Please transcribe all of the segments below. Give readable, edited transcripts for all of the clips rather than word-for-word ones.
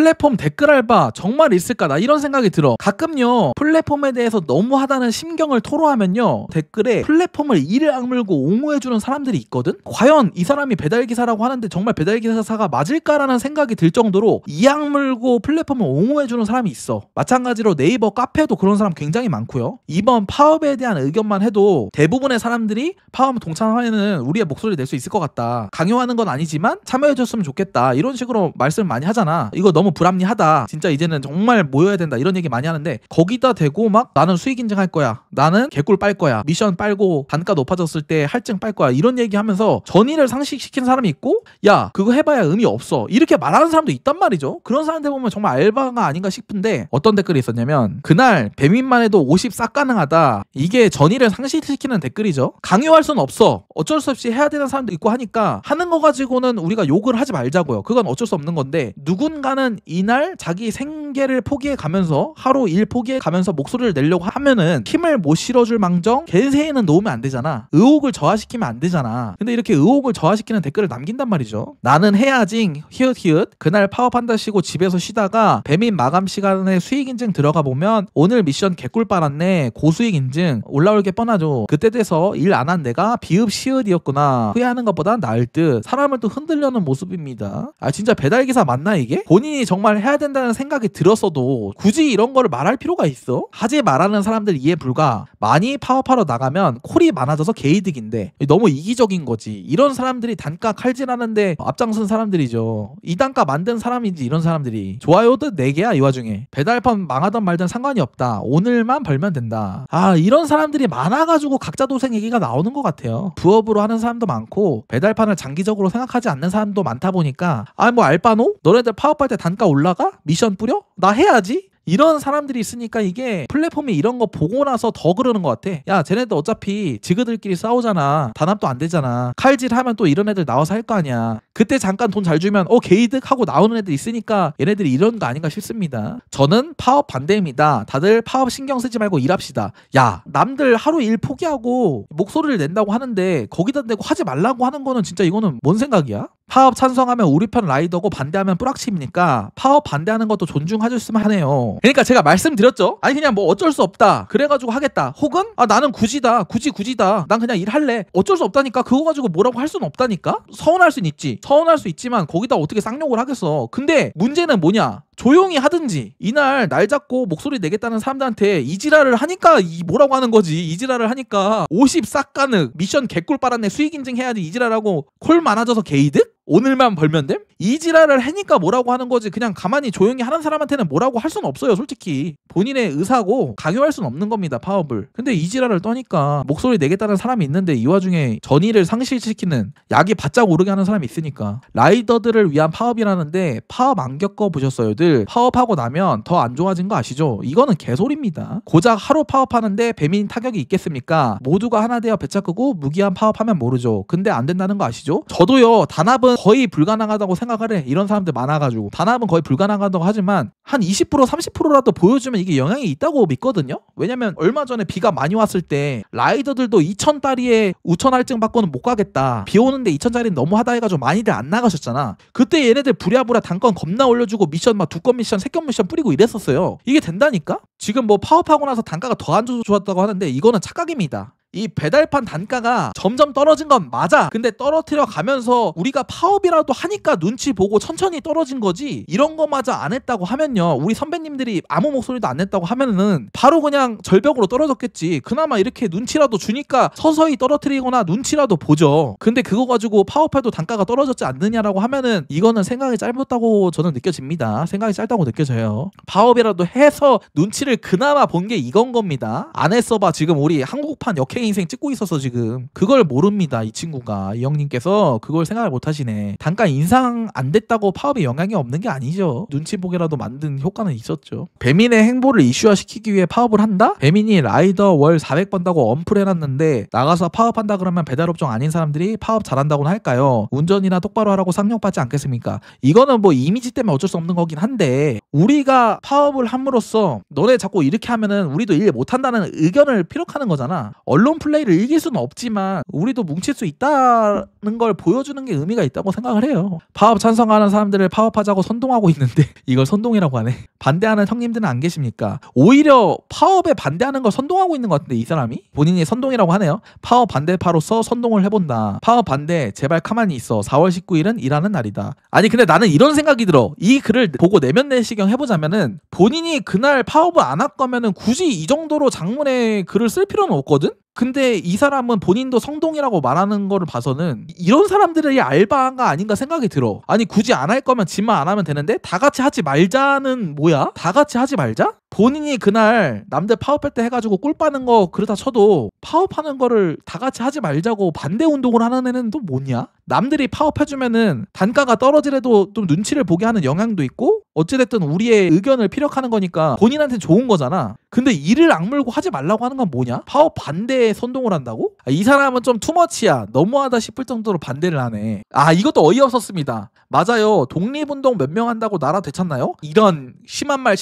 플랫폼 댓글 알바 정말 있을까? 나 이런 생각이 들어. 가끔요 플랫폼에 대해서 너무하다는 심경을 토로하면요 댓글에 플랫폼을 이를 악물고 옹호해주는 사람들이 있거든? 과연 이 사람이 배달기사라고 하는데 정말 배달기사가 맞을까라는 생각이 들 정도로 이 악물고 플랫폼을 옹호해주는 사람이 있어. 마찬가지로 네이버 카페도 그런 사람 굉장히 많고요. 이번 파업에 대한 의견만 해도 대부분의 사람들이 파업 동참하면은 우리의 목소리를 낼 수 있을 것 같다. 강요하는 건 아니지만 참여해줬으면 좋겠다. 이런 식으로 말씀 많이 하잖아. 이거 너무 불합리하다. 진짜 이제는 정말 모여야 된다. 이런 얘기 많이 하는데 거기다 대고 막 나는 수익 인증할 거야. 나는 개꿀 빨 거야. 미션 빨고 단가 높아졌을 때 할증 빨 거야. 이런 얘기하면서 전의를 상실시킨 사람이 있고 야 그거 해봐야 의미 없어. 이렇게 말하는 사람도 있단 말이죠. 그런 사람들 보면 정말 알바가 아닌가 싶은데 어떤 댓글이 있었냐면 그날 배민만 해도 50 싹 가능하다. 이게 전의를 상실시키는 댓글이죠. 강요할 수는 없어. 어쩔 수 없이 해야 되는 사람도 있고 하니까 하는 거 가지고는 우리가 욕을 하지 말자고요. 그건 어쩔 수 없는 건데 누군가는 이날 자기 생계를 포기해 가면서 하루 일 포기해 가면서 목소리를 내려고 하면은 힘을 못 실어줄 망정 겐세이는 놓으면 안 되잖아. 의혹을 저하시키면 안 되잖아. 근데 이렇게 의혹을 저하시키는 댓글을 남긴단 말이죠. 나는 해야지 히읗히읗 그날 파업한다시고 집에서 쉬다가 배민 마감 시간에 수익 인증 들어가 보면 오늘 미션 개꿀 빨았네 고수익 인증 올라올 게 뻔하죠. 그때 돼서 일 안 한 내가 비읍 시읒이었구나. 후회하는 것보다 나을 듯 사람을 또 흔들려는 모습입니다. 아 진짜 배달기사 맞나 이게? 본인이 정말 해야 된다는 생각이 들었어도 굳이 이런 거를 말할 필요가 있어? 하지 말라는 사람들 이해 불가. 많이 파업하러 나가면 콜이 많아져서 개이득인데 너무 이기적인 거지. 이런 사람들이 단가 칼질하는데 앞장선 사람들이죠. 이 단가 만든 사람인지 이런 사람들이. 좋아요도 4개야 이 와중에. 배달판 망하던 말든 상관이 없다. 오늘만 벌면 된다. 아 이런 사람들이 많아가지고 각자 도생 얘기가 나오는 것 같아요. 부업으로 하는 사람도 많고 배달판을 장기적으로 생각하지 않는 사람도 많다 보니까 아 뭐 알바노? 너네들 파업할 때 단가 올라가? 미션 뿌려? 나 해야지? 이런 사람들이 있으니까 이게 플랫폼이 이런 거 보고 나서 더 그러는 것 같아. 야 쟤네들 어차피 지그들끼리 싸우잖아. 단합도 안 되잖아. 칼질하면 또 이런 애들 나와서 할 거 아니야. 그때 잠깐 돈 잘 주면 개이득 하고 나오는 애들 있으니까 얘네들이 이런 거 아닌가 싶습니다. 저는 파업 반대입니다. 다들 파업 신경 쓰지 말고 일합시다. 야 남들 하루 일 포기하고 목소리를 낸다고 하는데 거기다 대고 하지 말라고 하는 거는 진짜 이거는 뭔 생각이야? 파업 찬성하면 우리 편 라이더고 반대하면 뿌락침이니까 파업 반대하는 것도 존중해줬으면 하네요. 그러니까 제가 말씀드렸죠. 아니 그냥 뭐 어쩔 수 없다 그래가지고 하겠다. 혹은 아 나는 굳이다 굳이다 난 그냥 일할래. 어쩔 수 없다니까. 그거 가지고 뭐라고 할 수는 없다니까. 서운할 순 있지. 서운할 수 있지만 거기다 어떻게 쌍욕을 하겠어. 근데 문제는 뭐냐. 조용히 하든지 이날 날 잡고 목소리 내겠다는 사람들한테 이지랄을 하니까 뭐라고 하는 거지. 이지랄을 하니까 50 싹 가능 미션 개꿀 빨았네 수익 인증해야지 이지랄하고 콜 많아져서 개이득? 오늘만 벌면 됨? 이지랄을 하니까 뭐라고 하는 거지. 그냥 가만히 조용히 하는 사람한테는 뭐라고 할 수는 없어요. 솔직히 본인의 의사고 강요할 수는 없는 겁니다. 파업을. 근데 이지랄을 떠니까 목소리 내겠다는 사람이 있는데 이 와중에 전의를 상실시키는 약이 바짝 오르게 하는 사람이 있으니까. 라이더들을 위한 파업이라는데 파업 안 겪어보셨어요 들? 파업하고 나면 더 안 좋아진 거 아시죠? 이거는 개소리입니다. 고작 하루 파업하는데 배민 타격이 있겠습니까? 모두가 하나 되어 배차 끄고 무기한 파업하면 모르죠. 근데 안 된다는 거 아시죠? 저도요 단합은 거의 불가능하다고 생각을 해. 이런 사람들 많아가지고. 단합은 거의 불가능하다고 하지만 한 20% 30%라도 보여주면 이게 영향이 있다고 믿거든요. 왜냐면 얼마 전에 비가 많이 왔을 때 라이더들도 2,000짜리에 우천 할증 받고는 못 가겠다. 비 오는데 2,000짜리는 너무하다 해가지고 많이들 안 나가셨잖아. 그때 얘네들 부랴부랴 단건 겁나 올려주고 미션 막 2건 미션 3건 미션 뿌리고 이랬었어요. 이게 된다니까? 지금 뭐 파업하고 나서 단가가 더 안 좋았다고 하는데 이거는 착각입니다. 이 배달판 단가가 점점 떨어진 건 맞아. 근데 떨어뜨려 가면서 우리가 파업이라도 하니까 눈치 보고 천천히 떨어진 거지. 이런 거마저 안 했다고 하면요. 우리 선배님들이 아무 목소리도 안 냈다고 하면은 바로 그냥 절벽으로 떨어졌겠지. 그나마 이렇게 눈치라도 주니까 서서히 떨어뜨리거나 눈치라도 보죠. 근데 그거 가지고 파업해도 단가가 떨어졌지 않느냐라고 하면은 이거는 생각이 짧았다고 저는 느껴집니다. 생각이 짧다고 느껴져요. 파업이라도 해서 눈치를 그나마 본 게 이건 겁니다. 안 했어봐 지금 우리 한국판 역행 인생 찍고 있어서 지금 그걸 모릅니다. 이 친구가 이 형님께서 그걸 생각을 못 하시네. 단가 인상 안 됐다고 파업에 영향이 없는 게 아니죠. 눈치 보게라도 만든 효과는 있었죠. 배민의 행보를 이슈화 시키기 위해 파업을 한다? 배민이 라이더 월 400 번다고 엄플해놨는데 나가서 파업한다 그러면 배달업종 아닌 사람들이 파업 잘한다고는 할까요? 운전이나 똑바로 하라고 쌍욕받지 않겠습니까? 이거는 뭐 이미지 때문에 어쩔 수 없는 거긴 한데 우리가 파업을 함으로써 너네 자꾸 이렇게 하면은 우리도 일 못한다는 의견을 피력하는 거잖아. 언론 언론 플레이를 이길 수는 없지만 우리도 뭉칠 수 있다는 걸 보여주는 게 의미가 있다고 생각을 해요. 파업 찬성하는 사람들을 파업하자고 선동하고 있는데 이걸 선동이라고 하네. 반대하는 형님들은 안 계십니까? 오히려 파업에 반대하는 걸 선동하고 있는 것 같은데 이 사람이? 본인이 선동이라고 하네요. 파업 반대파로서 선동을 해본다. 파업 반대 제발 가만히 있어. 4월 19일은 일하는 날이다. 아니 근데 나는 이런 생각이 들어. 이 글을 보고 내면 내시경 해보자면은 본인이 그날 파업을 안 할 거면은 굳이 이 정도로 장문의 글을 쓸 필요는 없거든? 근데 이 사람은 본인도 성동이라고 말하는 거를 봐서는 이런 사람들이 알바가 아닌가 생각이 들어. 아니 굳이 안 할 거면 지만 안 하면 되는데 다 같이 하지 말자는 뭐야? 다 같이 하지 말자? 본인이 그날 남들 파업할 때 해가지고 꿀 빠는 거 그러다 쳐도 파업하는 거를 다 같이 하지 말자고 반대 운동을 하는 애는 또 뭐냐? 남들이 파업해주면은 단가가 떨어지래도 좀 눈치를 보게 하는 영향도 있고 어찌됐든 우리의 의견을 피력하는 거니까 본인한테 좋은 거잖아. 근데 이를 악물고 하지 말라고 하는 건 뭐냐? 파업 반대에 선동을 한다고? 이 사람은 좀 투머치야. 너무하다 싶을 정도로 반대를 하네. 이것도 어이없었습니다. 맞아요. 독립운동 몇 명 한다고 나라 되찾나요? 이런 심한 말.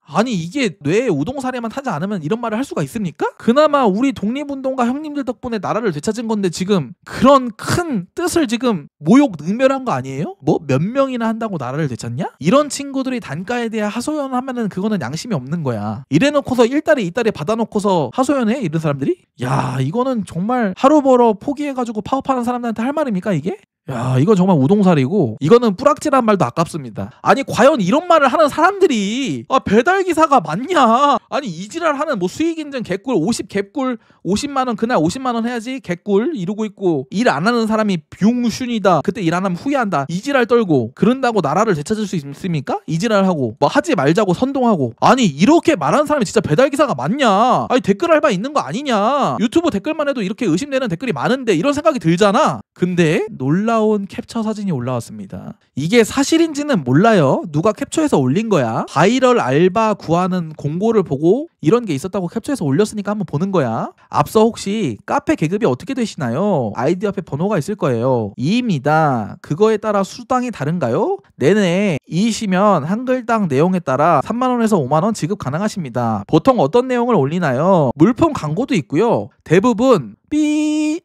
아니 이게 뇌에 우동사리만 타지 않으면 이런 말을 할 수가 있습니까? 그나마 우리 독립운동가 형님들 덕분에 나라를 되찾은 건데 지금 그런 큰 뜻을 지금 모욕 능멸한 거 아니에요? 뭐 몇 명이나 한다고 나라를 되찾냐? 이런 친구들이 단가에 대해 하소연하면은 그거는 양심이 없는 거야. 이래놓고서 1달에 2달에 받아놓고서 하소연해? 이런 사람들이? 야 이거는 정말 하루 벌어 포기해가지고 파업하는 사람들한테 할 말입니까 이게? 야 이건 정말 우동살이고 이거는 뿌락질한 말도 아깝습니다. 아니 과연 이런 말을 하는 사람들이 배달기사가 맞냐? 아니 이지랄 하는 뭐 수익인증 개꿀 50갭꿀 50만원 그날 50만원 해야지 개꿀 이러고 있고 일 안 하는 사람이 병순이다. 그때 일 안 하면 후회한다. 이지랄 떨고 그런다고 나라를 되찾을 수 있습니까? 이지랄하고 뭐 하지 말자고 선동하고 아니 이렇게 말하는 사람이 진짜 배달기사가 맞냐? 아니 댓글 알바 있는 거 아니냐? 유튜브 댓글만 해도 이렇게 의심되는 댓글이 많은데 이런 생각이 들잖아. 근데 놀라운 캡처 사진이 올라왔습니다. 이게 사실인지는 몰라요. 누가 캡처해서 올린 거야. 바이럴 알바 구하는 공고를 보고 이런 게 있었다고 캡처해서 올렸으니까 한번 보는 거야. 앞서 혹시 카페 계급이 어떻게 되시나요? 아이디 앞에 번호가 있을 거예요. 2입니다. 그거에 따라 수당이 다른가요? 네네. 2이시면 한글당 내용에 따라 3만원에서 5만원 지급 가능하십니다. 보통 어떤 내용을 올리나요? 물품 광고도 있고요. 대부분 삐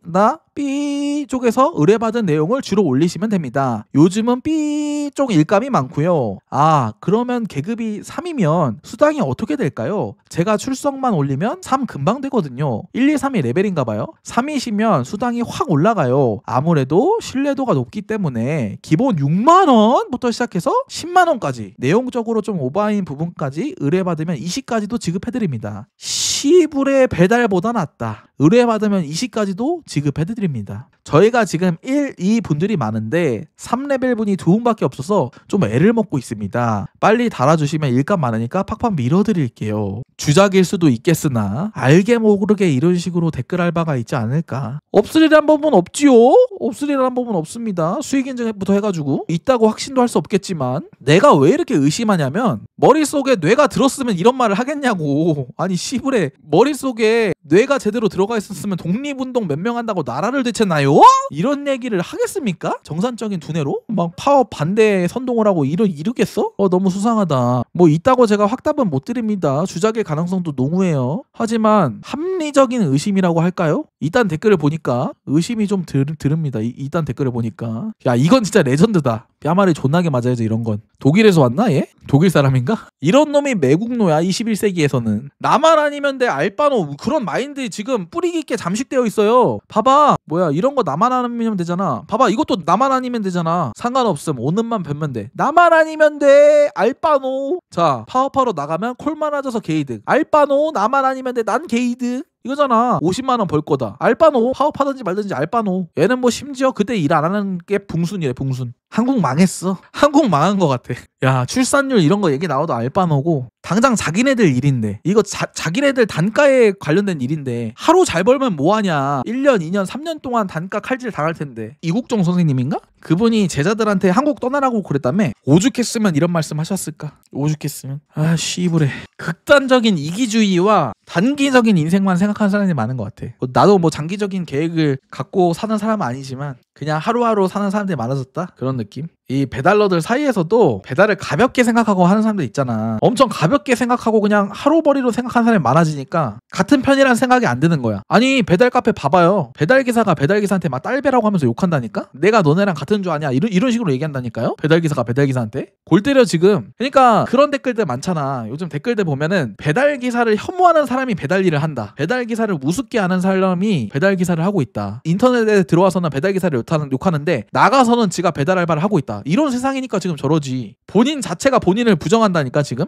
쪽에서 의뢰받은 내용을 주로 올리시면 됩니다. 요즘은 B 쪽 일감이 많고요. 그러면 계급이 3이면 수당이 어떻게 될까요? 제가 출석만 올리면 3 금방 되거든요. 1, 2, 3이 레벨인가 봐요. 3이시면 수당이 확 올라가요. 아무래도 신뢰도가 높기 때문에 기본 6만원부터 시작해서 10만원까지 내용적으로 좀 오버인 부분까지 의뢰받으면 20까지도 지급해드립니다. 시불의 배달보다 낫다. 의뢰받으면 20까지도 지급해드립니다. 저희가 지금 1, 2 분들이 많은데 3레벨 분이 2분밖에 없어서 좀 애를 먹고 있습니다. 빨리 달아주시면 일감 많으니까 팍팍 밀어드릴게요. 주작일 수도 있겠으나 알게 모르게 이런 식으로 댓글 알바가 있지 않을까. 없으리란 법은 없지요. 없으리란 법은 없습니다. 수익인증부터 해가지고 있다고 확신도 할 수 없겠지만 내가 왜 이렇게 의심하냐면 머릿속에 뇌가 들었으면 이런 말을 하겠냐고. 아니 씨부레 머릿속에 뇌가 제대로 들어가 있었으면 독립운동 몇 명 한다고 나라를 되찾나요? 이런 얘기를 하겠습니까? 정상적인 두뇌로? 막 파업 반대에 선동을 하고 이러겠어? 너무 수상하다. 뭐 있다고 제가 확답은 못 드립니다. 주작의 가능성도 농후해요. 하지만 합리적인 의심이라고 할까요? 이딴 댓글을 보니까 의심이 좀 들읍니다. 이딴 댓글을 보니까 야 이건 진짜 레전드다. 뺨알이 존나게 맞아야지 이런 건. 독일에서 왔나 얘? 독일 사람인가? 이런 놈이 매국노야 21세기에서는. 나만 아니면 돼 알바노 그런 마인드 지금 뿌리 깊게 잠식되어 있어요. 봐봐 뭐야 이런 거 나만 아니면 되잖아. 봐봐 이것도 나만 아니면 되잖아. 상관없음 오는만 뵈면 돼. 나만 아니면 돼 알바노. 자 파업하러 나가면 콜 많아져서 게이득. 알바노 나만 아니면 돼 난 게이득. 이거잖아. 50만원 벌 거다. 알바노 파업하든지 말든지 알바노. 얘는 뭐 심지어 그때 일 안 하는 게 붕순이래 붕순. 한국 망했어. 한국 망한 것 같아. 야 출산율 이런 거 얘기 나와도 알바노고 당장 자기네들 일인데 이거 자기네들 단가에 관련된 일인데 하루 잘 벌면 뭐하냐. 1년 2년 3년 동안 단가 칼질 당할 텐데. 이국종 선생님인가? 그분이 제자들한테 한국 떠나라고 그랬다며. 오죽했으면 이런 말씀 하셨을까. 오죽했으면. 씨부레. 극단적인 이기주의와 단기적인 인생만 생각하는 사람이 많은 것 같아. 나도 뭐 장기적인 계획을 갖고 사는 사람은 아니지만 그냥 하루하루 사는 사람들이 많아졌다 그런 느낌. 이 배달러들 사이에서도 배달을 가볍게 생각하고 하는 사람들 있잖아. 엄청 가볍게 생각하고 그냥 하루벌이로 생각하는 사람이 많아지니까 같은 편이라는 생각이 안 드는 거야. 아니 배달 카페 봐봐요. 배달기사가 배달기사한테 막 딸배라고 하면서 욕한다니까? 내가 너네랑 같은 줄 아냐? 이런 식으로 얘기한다니까요? 배달기사가 배달기사한테? 골 때려 지금. 그러니까 그런 댓글들 많잖아. 요즘 댓글들 보면은 배달기사를 혐오하는 사람이 배달 일을 한다. 배달기사를 우습게 하는 사람이 배달기사를 하고 있다. 인터넷에 들어와서는 배달기사를 욕하는데 나가서는 지가 배달 알바를 하고 있다. 이런 세상이니까 지금 저러지. 본인 자체가 본인을 부정한다니까 지금?